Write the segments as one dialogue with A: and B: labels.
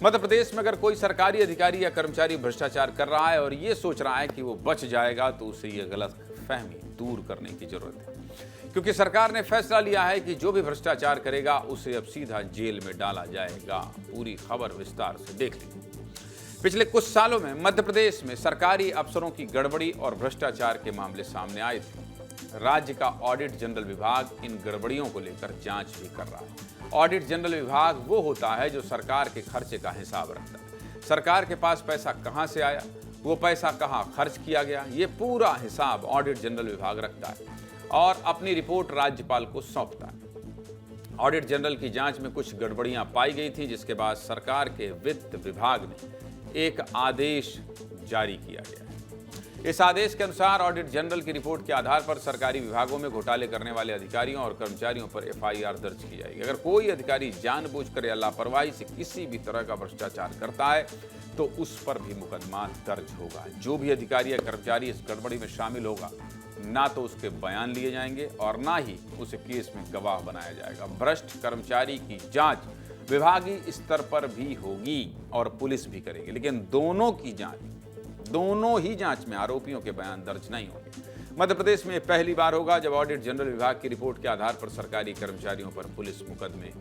A: मध्य प्रदेश में अगर कोई सरकारी अधिकारी या कर्मचारी भ्रष्टाचार कर रहा है और ये सोच रहा है कि वो बच जाएगा, तो उसे ये गलतफहमी दूर करने की जरूरत है, क्योंकि सरकार ने फैसला लिया है कि जो भी भ्रष्टाचार करेगा उसे अब सीधा जेल में डाला जाएगा। पूरी खबर विस्तार से देख लीजिए। पिछले कुछ सालों में मध्य प्रदेश में सरकारी अफसरों की गड़बड़ी और भ्रष्टाचार के मामले सामने आए थे। राज्य का ऑडिट जनरल विभाग इन गड़बड़ियों को लेकर जांच भी कर रहा है। ऑडिट जनरल विभाग वो होता है जो सरकार के खर्चे का हिसाब रखता है। सरकार के पास पैसा कहां से आया, वो पैसा कहां खर्च किया गया, ये पूरा हिसाब ऑडिट जनरल विभाग रखता है और अपनी रिपोर्ट राज्यपाल को सौंपता है। ऑडिट जनरल की जांच में कुछ गड़बड़ियां पाई गई थी, जिसके बाद सरकार के वित्त विभाग ने एक आदेश जारी किया गया। इस आदेश के अनुसार ऑडिट जनरल की रिपोर्ट के आधार पर सरकारी विभागों में घोटाले करने वाले अधिकारियों और कर्मचारियों पर एफआईआर दर्ज की जाएगी। अगर कोई अधिकारी जानबूझकर या लापरवाही से किसी भी तरह का भ्रष्टाचार करता है तो उस पर भी मुकदमा दर्ज होगा। जो भी अधिकारी या कर्मचारी इस गड़बड़ी में शामिल होगा, ना तो उसके बयान लिए जाएंगे और ना ही उसे केस में गवाह बनाया जाएगा। भ्रष्ट कर्मचारी की जांच विभागीय स्तर पर भी होगी और पुलिस भी करेगी, लेकिन दोनों ही जांच में आरोपियों के बयान दर्ज नहीं होंगे। मध्य प्रदेश में पहली बार होगा जब ऑडिट जनरल विभाग की रिपोर्ट के आधार पर सरकारी कर्मचारियों पर पुलिस मुकदमे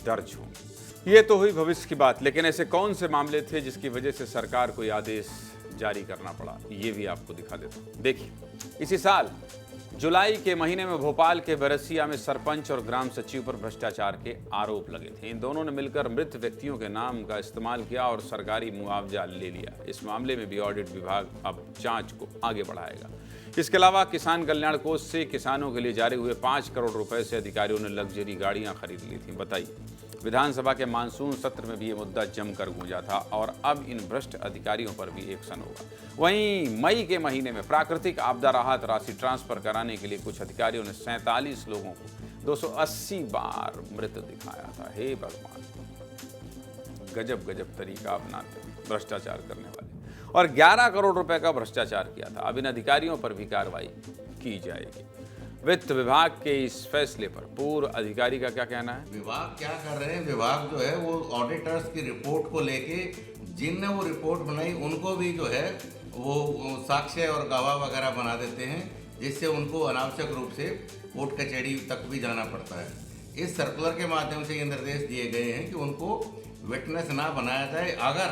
A: दर्ज होंगे। ये तो हुई भविष्य की बात, लेकिन ऐसे कौन से मामले थे जिसकी वजह से सरकार को आदेश जारी करना पड़ा, ये भी आपको दिखा देता हूं। देखिए, इसी साल जुलाई के महीने में भोपाल के बरसिया में सरपंच और ग्राम सचिव पर भ्रष्टाचार के आरोप लगे थे। इन दोनों ने मिलकर मृत व्यक्तियों के नाम का इस्तेमाल किया और सरकारी मुआवजा ले लिया। इस मामले में भी ऑडिट विभाग अब जांच को आगे बढ़ाएगा। इसके अलावा किसान कल्याण कोष से किसानों के लिए जारी हुए 5 करोड़ रुपए से अधिकारियों ने लग्जरी गाड़ियां खरीद ली थी। बताइए, विधानसभा के मानसून सत्र में भी ये मुद्दा जमकर गूंजा था और अब इन भ्रष्ट अधिकारियों पर भी एक्शन होगा। वहीं मई के महीने में प्राकृतिक आपदा राहत राशि ट्रांसफर कराने के लिए कुछ अधिकारियों ने 47 लोगों को 280 बार मृत दिखाया था। हे भगवान, गजब तरीका अपनाते भ्रष्टाचार करने वाले, और 11 करोड़ रुपए का भ्रष्टाचार किया था। अब इन अधिकारियों पर भी कार्रवाई की जाएगी। वित्त विभाग के इस फैसले पर पूर्व अधिकारी का क्या कहना है?
B: विभाग क्या कर रहे हैं, विभाग जो है वो ऑडिटर्स की रिपोर्ट को लेके जिनने वो रिपोर्ट बनाई उनको भी जो है वो साक्ष्य और गवाह वगैरह बना देते हैं, जिससे उनको अनावश्यक रूप से कोर्ट कचहरी तक भी जाना पड़ता है। इस सर्कुलर के माध्यम से ये निर्देश दिए गए हैं कि उनको विटनेस ना बनाया जाए। अगर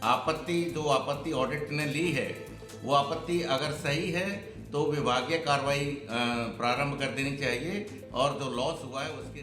B: आपत्ति ऑडिट ने ली है, वो आपत्ति अगर सही है तो विभागीय कार्रवाई प्रारंभ कर देनी चाहिए और जो लॉस हुआ है उसकी